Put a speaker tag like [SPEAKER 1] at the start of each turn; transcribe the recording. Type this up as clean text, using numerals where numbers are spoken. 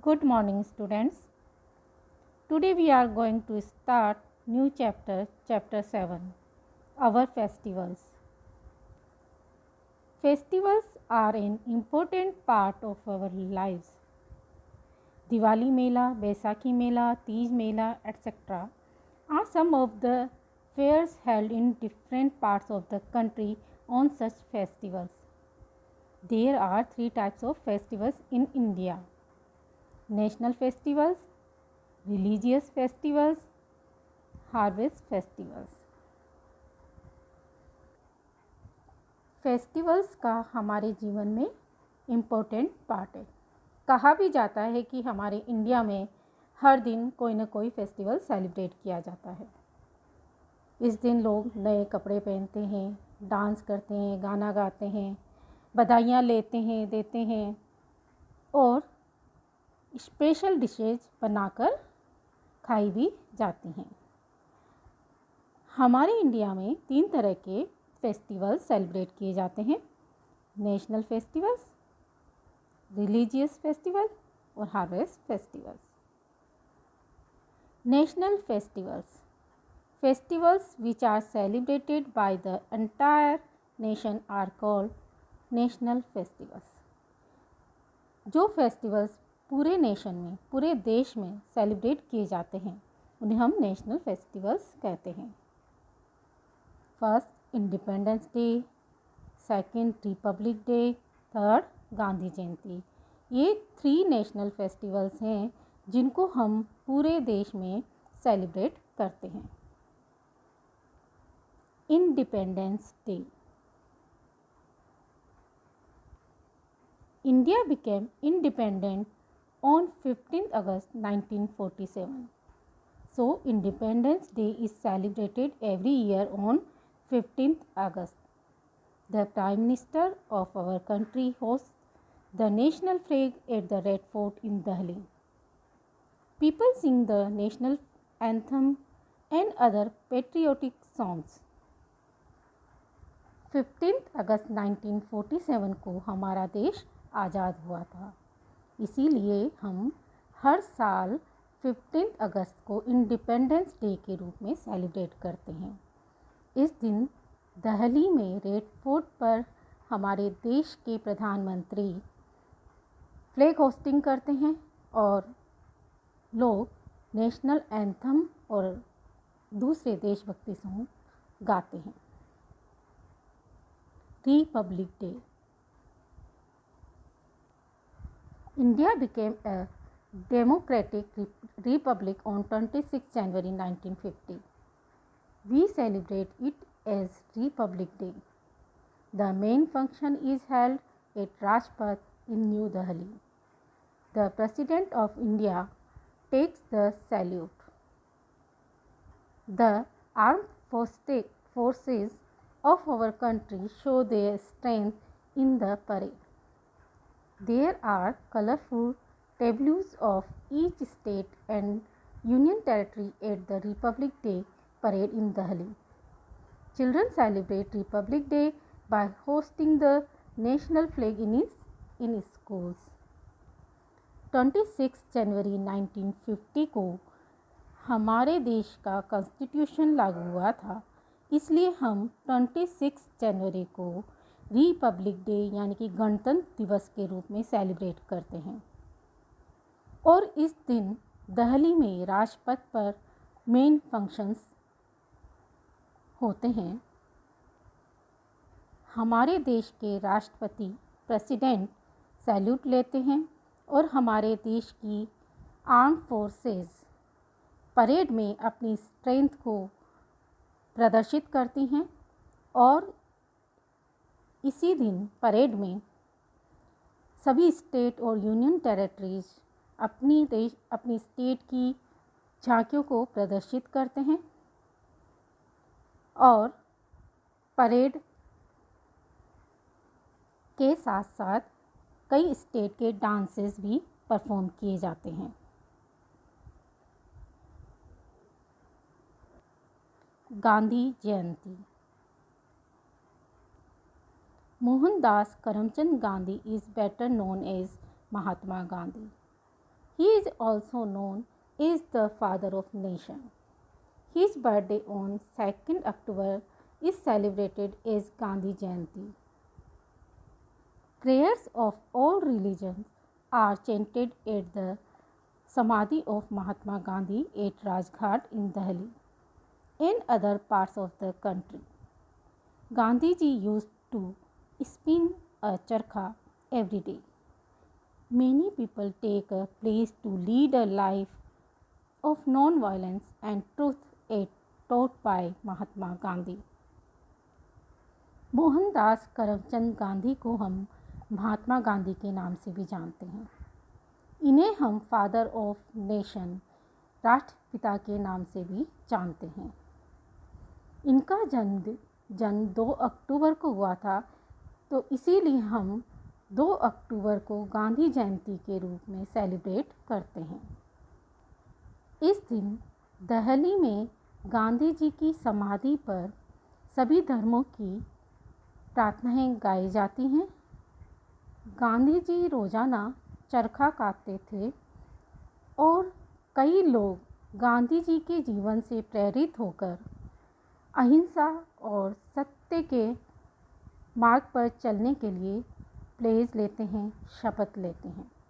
[SPEAKER 1] Good morning, students. Today we are going to start new chapter, chapter 7, our festivals. Festivals are an important part of our lives. Diwali Mela, Baisakhi Mela, Teej Mela, etc. are some of the fairs held in different parts of the country on such festivals. There are three types of festivals in India: national festivals, religious festivals, harvest festivals. Festivals का हमारे जीवन में important part है। कहा भी जाता है कि हमारे इंडिया में हर दिन कोई ना कोई फेस्टिवल सेलिब्रेट किया जाता है। इस दिन लोग नए कपड़े पहनते हैं, डांस करते हैं, गाना गाते हैं, बधाइयाँ लेते हैं, देते हैं और स्पेशल डिशेज बनाकर खाई भी जाती हैं। हमारे इंडिया में 3 तरह के फेस्टिवल सेलिब्रेट किए जाते हैं: नेशनल फेस्टिवल्स, रिलीजियस फेस्टिवल और harvest festivals. National festivals, festivals which are celebrated by the entire nation are called national festivals. जो फेस्टिवल्स पूरे नेशन में, पूरे देश में सेलिब्रेट किए जाते हैं उन्हें हम नेशनल फेस्टिवल्स कहते हैं। First independence day, second republic day, third Gandhi Jayanti. ये 3 नेशनल फेस्टिवल्स हैं जिनको हम पूरे देश में सेलिब्रेट करते हैं। Independence day, India became independent on 15th August 1947. So, Independence Day is celebrated every year on 15th August. The Prime Minister of our country hosts the national flag at the Red Fort in Delhi. People sing the national anthem and other patriotic songs. 15 अगस्त 1947 को हमारा देश आज़ाद हुआ था। इसीलिए हम हर साल 15 अगस्त को independence day के रूप में सेलिब्रेट करते हैं। इस दिन दिल्ली में रेड फोर्ट पर हमारे देश के प्रधानमंत्री फ्लैग होस्टिंग करते हैं और लोग नेशनल एंथम और दूसरे देशभक्ति सॉन्ग गाते हैं। Republic day, India became a democratic republic on 26 January 1950. We celebrate it as Republic Day. The main function is held at Rajpath in New Delhi. The President of India takes the salute. The armed forces of our country show their strength in the parade. There are colorful tableaus of each state and union territory at the Republic Day parade in Delhi. Children celebrate Republic Day by hosting the national flag in schools. 26 जनवरी 1950 को हमारे देश का constitution लागू हुआ था, इसलिए हम 26 जनवरी को रिपब्लिक डे यानी कि गणतंत्र दिवस के रूप में सेलिब्रेट करते हैं। और इस दिन दिल्ली में राजपथ पर मेन फंक्शंस होते हैं। हमारे देश के राष्ट्रपति प्रेसिडेंट सैल्यूट लेते हैं और हमारे देश की आर्म फोर्सेस परेड में अपनी स्ट्रेंथ को प्रदर्शित करती हैं और इसी दिन परेड में सभी स्टेट और यूनियन टेरिटरीज अपनी स्टेट की झांकियों को प्रदर्शित करते हैं और परेड के साथ साथ कई स्टेट के डांसेस भी परफॉर्म किए जाते हैं। गांधी जयंती, Mohandas Karamchand Gandhi is better known as Mahatma Gandhi. He is also known as the father of nation. His birthday on 2nd October is celebrated as Gandhi Jayanti. Prayers of all religions are chanted at the Samadhi of Mahatma Gandhi at Rajghat in Delhi and other parts of the country. Gandhiji used to spin a charkha every day. Many people take a pledge to lead a life of non-violence and truth as taught by Mahatma Gandhi. Mohandas Karamchand Gandhi को हम महात्मा गांधी के नाम से भी जानते हैं। इन्हें हम फादर ऑफ नेशन, राष्ट्रपिता के नाम से भी जानते हैं। इनका जन्म 2 अक्टूबर को हुआ था, तो इसीलिए हम 2 अक्टूबर को गांधी जयंती के रूप में सेलिब्रेट करते हैं। इस दिन दिल्ली में गांधी जी की समाधि पर सभी धर्मों की प्रार्थनाएं गाई जाती हैं। गांधी जी रोज़ाना चरखा कातते थे और कई लोग गांधी जी के जीवन से प्रेरित होकर अहिंसा और सत्य के मार्ग पर चलने के लिए प्लेज लेते हैं, शपथ लेते हैं।